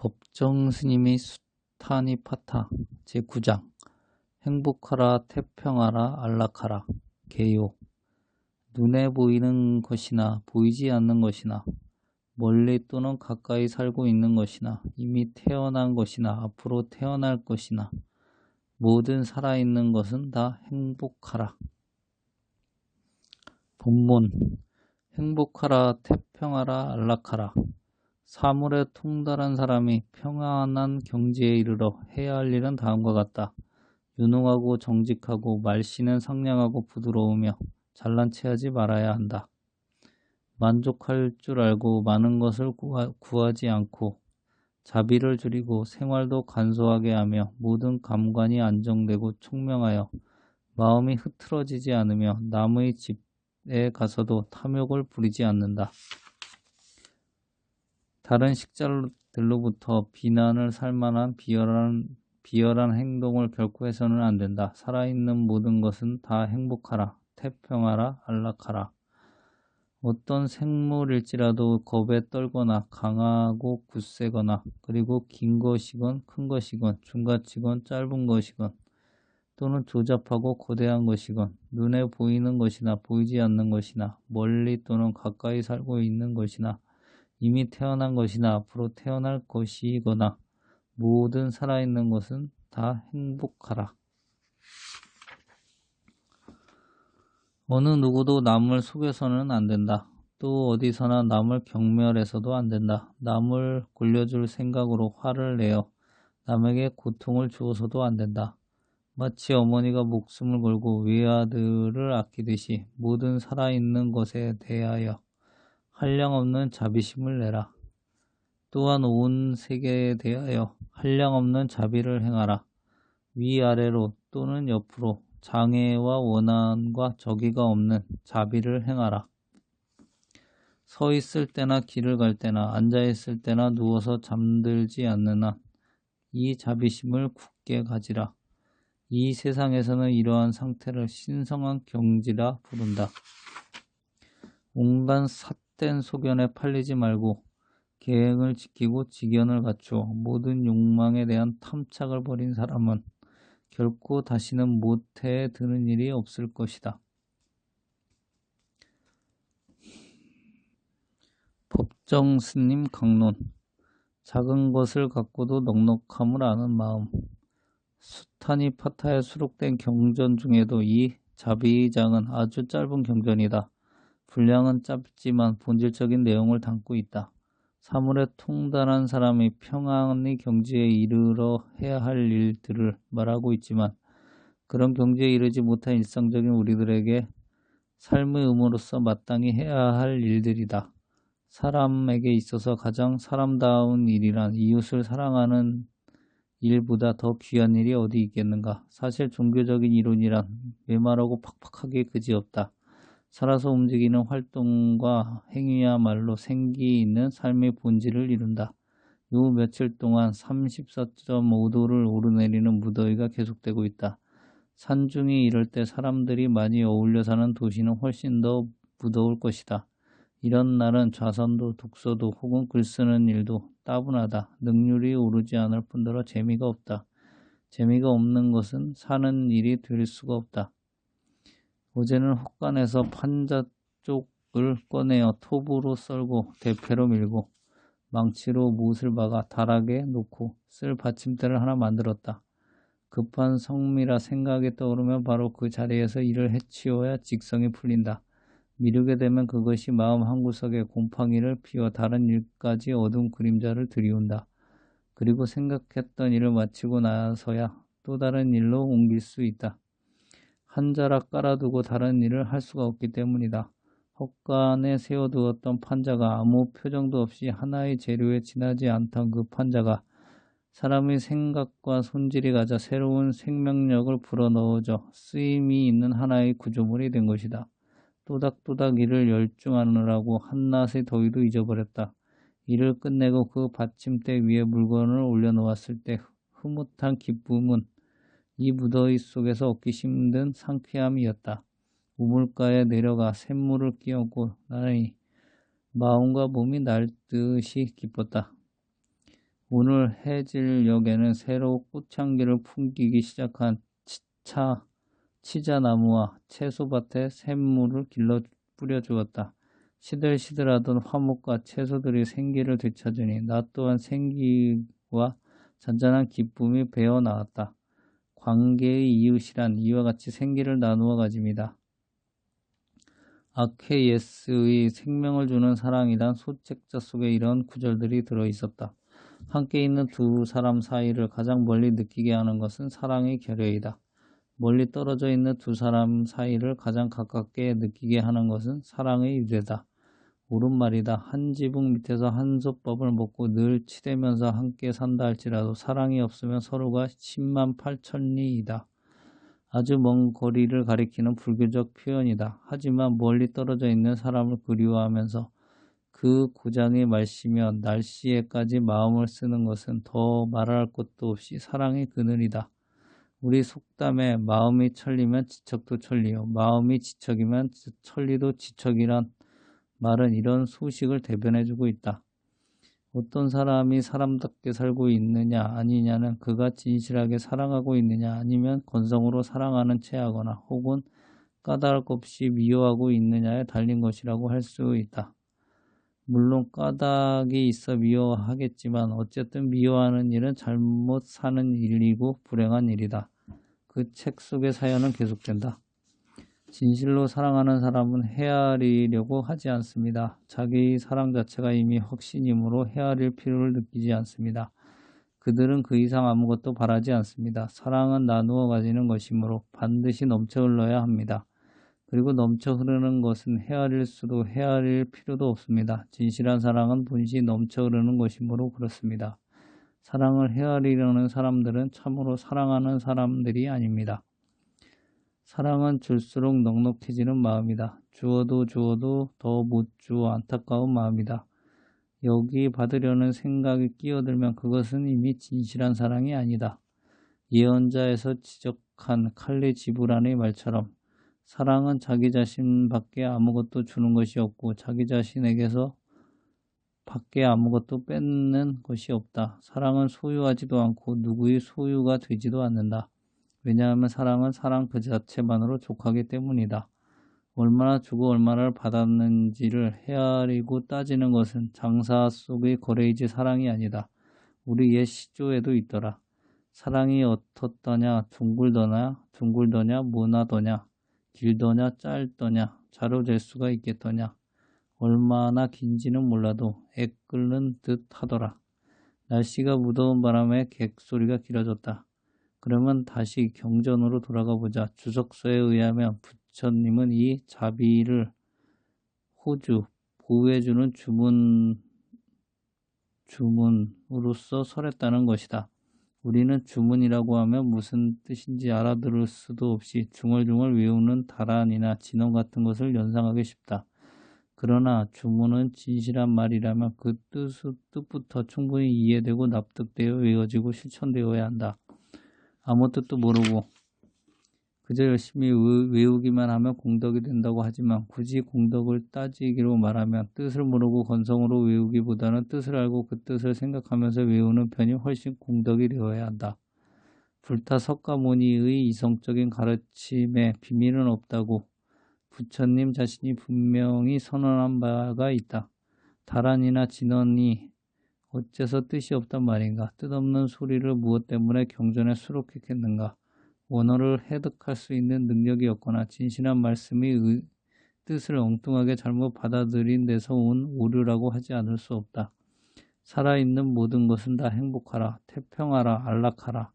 법정 스님의 수타니파타 제9장 행복하라 태평하라 안락하라 개요. 눈에 보이는 것이나 보이지 않는 것이나 멀리 또는 가까이 살고 있는 것이나 이미 태어난 것이나 앞으로 태어날 것이나 모든 살아있는 것은 다 행복하라. 본문 행복하라 태평하라 안락하라. 사물에 통달한 사람이 평안한 경지에 이르러 해야 할 일은 다음과 같다. 유능하고 정직하고 말씨는 상냥하고 부드러우며 잘난 체하지 말아야 한다. 만족할 줄 알고 많은 것을 구하지 않고 자비를 줄이고 생활도 간소하게 하며 모든 감관이 안정되고 총명하여 마음이 흐트러지지 않으며 남의 집에 가서도 탐욕을 부리지 않는다. 다른 식자들로부터 비난을 살 만한 비열한 행동을 결코 해서는 안 된다. 살아있는 모든 것은 다 행복하라, 태평하라, 안락하라. 어떤 생물일지라도 겁에 떨거나 강하고 굳세거나 그리고 긴 것이건 큰 것이건 중같이건 짧은 것이건 또는 조잡하고 거대한 것이건 눈에 보이는 것이나 보이지 않는 것이나 멀리 또는 가까이 살고 있는 것이나 이미 태어난 것이나 앞으로 태어날 것이거나 모든 살아있는 것은 다 행복하라. 어느 누구도 남을 속여서는 안 된다. 또 어디서나 남을 경멸해서도 안 된다. 남을 골려줄 생각으로 화를 내어 남에게 고통을 주어서도 안 된다. 마치 어머니가 목숨을 걸고 외아들을 아끼듯이 모든 살아있는 것에 대하여 한량없는 자비심을 내라. 또한 온 세계에 대하여 한량없는 자비를 행하라. 위아래로 또는 옆으로 장애와 원한과 적의가 없는 자비를 행하라. 서 있을 때나 길을 갈 때나 앉아 있을 때나 누워서 잠들지 않는 한 이 자비심을 굳게 가지라. 이 세상에서는 이러한 상태를 신성한 경지라 부른다. 온갖 삿된 소견에 팔리지 말고 계행을 지키고 직연을 갖추어 모든 욕망에 대한 탐착을 버린 사람은 결코 다시는 모태에 드는 일이 없을 것이다. 법정 스님 강론. 작은 것을 갖고도 넉넉함을 아는 마음. 수타니파타에 수록된 경전 중에도 이 자비장은 아주 짧은 경전이다. 분량은 짧지만 본질적인 내용을 담고 있다. 사물에 통달한 사람이 평안의 경지에 이르러 해야 할 일들을 말하고 있지만 그런 경지에 이르지 못한 일상적인 우리들에게 삶의 의무로서 마땅히 해야 할 일들이다. 사람에게 있어서 가장 사람다운 일이란 이웃을 사랑하는 일보다 더 귀한 일이 어디 있겠는가. 사실 종교적인 이론이란 메마르고 팍팍하게 그지없다. 살아서 움직이는 활동과 행위야말로 생기 있는 삶의 본질을 이룬다. 요 며칠 동안 34.5도를 오르내리는 무더위가 계속되고 있다. 산중이 이럴 때 사람들이 많이 어울려 사는 도시는 훨씬 더 무더울 것이다. 이런 날은 좌선도 독서도 혹은 글 쓰는 일도 따분하다. 능률이 오르지 않을 뿐더러 재미가 없다. 재미가 없는 것은 사는 일이 될 수가 없다. 어제는 헛간에서 판자 쪽을 꺼내어 톱으로 썰고 대패로 밀고 망치로 못을 박아 다락에 놓고 쓸 받침대를 하나 만들었다. 급한 성미라 생각이 떠오르면 바로 그 자리에서 일을 해치워야 직성이 풀린다. 미루게 되면 그것이 마음 한구석에 곰팡이를 피워 다른 일까지 어두운 그림자를 들이운다. 그리고 생각했던 일을 마치고 나서야 또 다른 일로 옮길 수 있다. 한 자락 깔아두고 다른 일을 할 수가 없기 때문이다. 헛간에 세워두었던 판자가 아무 표정도 없이 하나의 재료에 지나지 않던 그 판자가 사람의 생각과 손질이 가자 새로운 생명력을 불어넣어져 쓰임이 있는 하나의 구조물이 된 것이다. 또닥또닥 일을 열중하느라고 한낮의 더위도 잊어버렸다. 일을 끝내고 그 받침대 위에 물건을 올려놓았을 때 흐뭇한 기쁨은 이 무더위 속에서 얻기 힘든 상쾌함이었다. 우물가에 내려가 샘물을 끼얹고 나니 마음과 몸이 날듯이 기뻤다. 오늘 해질녘에는 새로 꽃향기를 풍기기 시작한 치자나무와 채소밭에 샘물을 길러 뿌려주었다. 시들시들하던 화목과 채소들이 생기를 되찾으니 나 또한 생기와 잔잔한 기쁨이 배어 나왔다. 관계의 이웃이란 이와 같이 생기를 나누어 가집니다. 아퀴에스의 생명을 주는 사랑이란 소책자 속에 이런 구절들이 들어있었다. 함께 있는 두 사람 사이를 가장 멀리 느끼게 하는 것은 사랑의 결여이다. 멀리 떨어져 있는 두 사람 사이를 가장 가깝게 느끼게 하는 것은 사랑의 유래다. 옳은 말이다. 한 지붕 밑에서 한솥밥을 먹고 늘 치대면서 함께 산다 할지라도 사랑이 없으면 서로가 10만 8천리이다. 아주 먼 거리를 가리키는 불교적 표현이다. 하지만 멀리 떨어져 있는 사람을 그리워하면서 그 고장의 말씨며 날씨에까지 마음을 쓰는 것은 더 말할 것도 없이 사랑의 그늘이다. 우리 속담에 마음이 천리면 지척도 천리요 마음이 지척이면 천리도 지척이란 말은 이런 소식을 대변해주고 있다. 어떤 사람이 사람답게 살고 있느냐 아니냐는 그가 진실하게 사랑하고 있느냐 아니면 건성으로 사랑하는 채 하거나 혹은 까닭 없이 미워하고 있느냐에 달린 것이라고 할 수 있다. 물론 까닭이 있어 미워하겠지만 어쨌든 미워하는 일은 잘못 사는 일이고 불행한 일이다. 그 책 속의 사연은 계속된다. 진실로 사랑하는 사람은 헤아리려고 하지 않습니다. 자기 사랑 자체가 이미 확신이므로 헤아릴 필요를 느끼지 않습니다. 그들은 그 이상 아무것도 바라지 않습니다. 사랑은 나누어 가지는 것이므로 반드시 넘쳐 흘러야 합니다. 그리고 넘쳐 흐르는 것은 헤아릴 수도 헤아릴 필요도 없습니다. 진실한 사랑은 분시 넘쳐 흐르는 것이므로 그렇습니다. 사랑을 헤아리려는 사람들은 참으로 사랑하는 사람들이 아닙니다. 사랑은 줄수록 넉넉해지는 마음이다. 주어도 주어도 더 못 주어 안타까운 마음이다. 여기 받으려는 생각이 끼어들면 그것은 이미 진실한 사랑이 아니다. 예언자에서 지적한 칼리 지브란의 말처럼 사랑은 자기 자신밖에 아무것도 주는 것이 없고 자기 자신에게서 밖에 아무것도 뺏는 것이 없다. 사랑은 소유하지도 않고 누구의 소유가 되지도 않는다. 왜냐하면 사랑은 사랑 그 자체만으로 족하기 때문이다. 얼마나 주고 얼마를 받았는지를 헤아리고 따지는 것은 장사 속의 거래이지 사랑이 아니다. 우리 옛 시조에도 있더라. 사랑이 어떻더냐 둥글더냐 무나더냐 길더냐 짧더냐 자로 잴 수가 있겠더냐 얼마나 긴지는 몰라도 애 끓는 듯 하더라. 날씨가 무더운 바람에 객소리가 길어졌다. 그러면 다시 경전으로 돌아가 보자. 주석서에 의하면 부처님은 이 자비를 호주, 보호해주는 주문으로서 설했다는 것이다. 우리는 주문이라고 하면 무슨 뜻인지 알아들을 수도 없이 중얼중얼 외우는 다란이나 진언 같은 것을 연상하기 쉽다. 그러나 주문은 진실한 말이라면 그 뜻부터 충분히 이해되고 납득되어 외워지고 실천되어야 한다. 아무 뜻도 모르고 그저 열심히 외우기만 하면 공덕이 된다고 하지만 굳이 공덕을 따지기로 말하면 뜻을 모르고 건성으로 외우기보다는 뜻을 알고 그 뜻을 생각하면서 외우는 편이 훨씬 공덕이 되어야 한다. 불타 석가모니의 이성적인 가르침에 비밀은 없다고 부처님 자신이 분명히 선언한 바가 있다. 다란이나 진언이 어째서 뜻이 없단 말인가? 뜻없는 소리를 무엇 때문에 경전에 수록했겠는가? 원어를 해득할 수 있는 능력이 없거나 진실한 말씀의 뜻을 엉뚱하게 잘못 받아들인 데서 온 오류라고 하지 않을 수 없다. 살아있는 모든 것은 다 행복하라, 태평하라, 안락하라.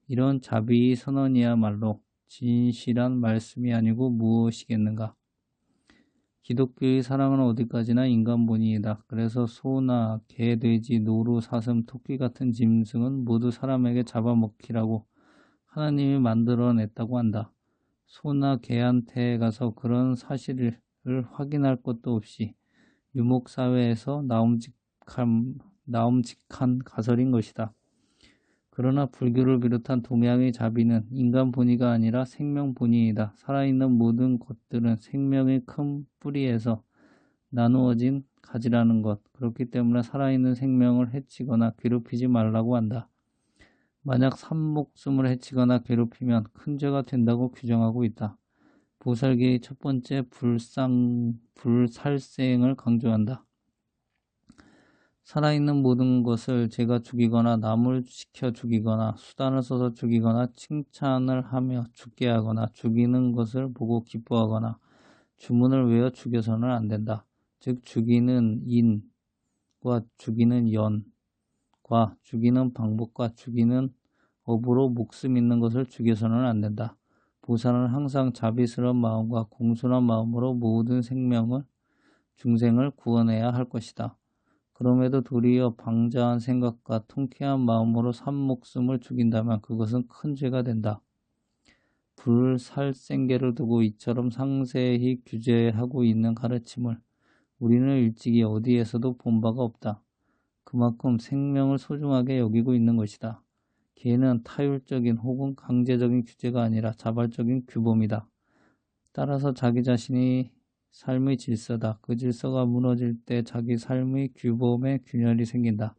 이런 자비의 선언이야말로 진실한 말씀이 아니고 무엇이겠는가? 기독교의 사랑은 어디까지나 인간본이이다. 그래서 소나 개, 돼지, 노루, 사슴, 토끼 같은 짐승은 모두 사람에게 잡아먹히라고 하나님이 만들어냈다고 한다. 소나 개한테 가서 그런 사실을 확인할 것도 없이 유목사회에서 나움직한 가설인 것이다. 그러나 불교를 비롯한 동양의 자비는 인간 본의가 아니라 생명 본의이다. 살아있는 모든 것들은 생명의 큰 뿌리에서 나누어진 가지라는 것. 그렇기 때문에 살아있는 생명을 해치거나 괴롭히지 말라고 한다. 만약 산목숨을 해치거나 괴롭히면 큰 죄가 된다고 규정하고 있다. 보살계의 첫 번째 불살생을 강조한다. 살아있는 모든 것을 제가 죽이거나 남을 시켜 죽이거나 수단을 써서 죽이거나 칭찬을 하며 죽게 하거나 죽이는 것을 보고 기뻐하거나 주문을 외워 죽여서는 안 된다. 즉 죽이는 인과 죽이는 연과 죽이는 방법과 죽이는 업으로 목숨 있는 것을 죽여서는 안 된다. 보살은 항상 자비스러운 마음과 공손한 마음으로 모든 중생을 구원해야 할 것이다. 그럼에도 도리어 방자한 생각과 통쾌한 마음으로 산목숨을 죽인다면 그것은 큰 죄가 된다. 불살생계를 두고 이처럼 상세히 규제하고 있는 가르침을 우리는 일찍이 어디에서도 본 바가 없다. 그만큼 생명을 소중하게 여기고 있는 것이다. 개는 타율적인 혹은 강제적인 규제가 아니라 자발적인 규범이다. 따라서 자기 자신이 삶의 질서다. 그 질서가 무너질 때 자기 삶의 규범에 균열이 생긴다.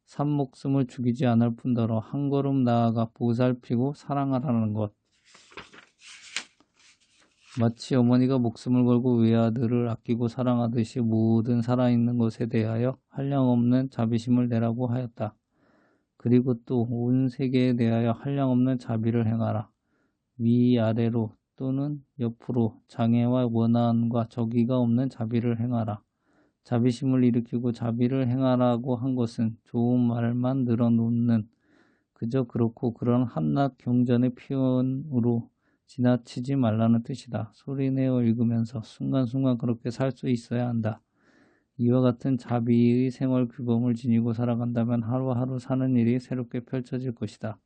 산목숨을 죽이지 않을 뿐더러 한 걸음 나아가 보살피고 사랑하라는 것. 마치 어머니가 목숨을 걸고 외아들을 아끼고 사랑하듯이 모든 살아있는 것에 대하여 한량없는 자비심을 내라고 하였다. 그리고 또 온 세계에 대하여 한량없는 자비를 행하라. 위아래로 또는 옆으로 장애와 원한과 적의가 없는 자비를 행하라. 자비심을 일으키고 자비를 행하라고 한 것은 좋은 말만 늘어놓는 그저 그렇고 그런 한낱 경전의 표현으로 지나치지 말라는 뜻이다. 소리내어 읽으면서 순간순간 그렇게 살 수 있어야 한다. 이와 같은 자비의 생활 규범을 지니고 살아간다면 하루하루 사는 일이 새롭게 펼쳐질 것이다.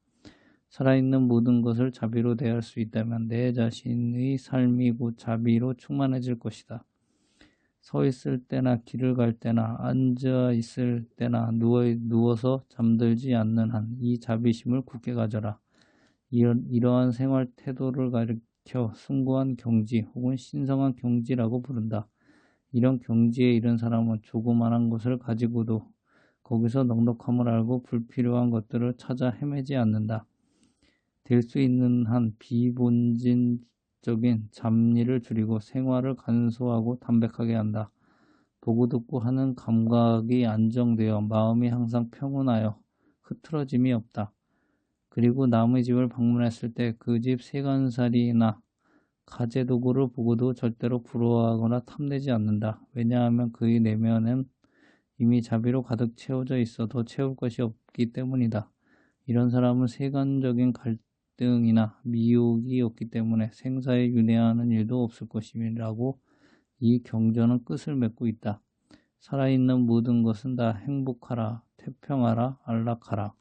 살아있는 모든 것을 자비로 대할 수 있다면 내 자신의 삶이 곧 자비로 충만해질 것이다. 서 있을 때나 길을 갈 때나 앉아 있을 때나 누워서 잠들지 않는 한 이 자비심을 굳게 가져라. 이러한 생활 태도를 가리켜 숭고한 경지 혹은 신성한 경지라고 부른다. 이런 경지에 이른 사람은 조그만한 것을 가지고도 거기서 넉넉함을 알고 불필요한 것들을 찾아 헤매지 않는다. 될 수 있는 한 비본질적인 잡일을 줄이고 생활을 간소하고 담백하게 한다. 보고 듣고 하는 감각이 안정되어 마음이 항상 평온하여 흐트러짐이 없다. 그리고 남의 집을 방문했을 때 그 집 세간살이나 가재도구를 보고도 절대로 부러워하거나 탐내지 않는다. 왜냐하면 그의 내면은 이미 자비로 가득 채워져 있어 더 채울 것이 없기 때문이다. 이런 사람은 세간적인 갈등이나 미혹이 없기 때문에 생사에 윤회하는 일도 없을 것임이라고 이 경전은 끝을 맺고 있다. 살아있는 모든 것은 다 행복하라, 태평하라, 안락하라.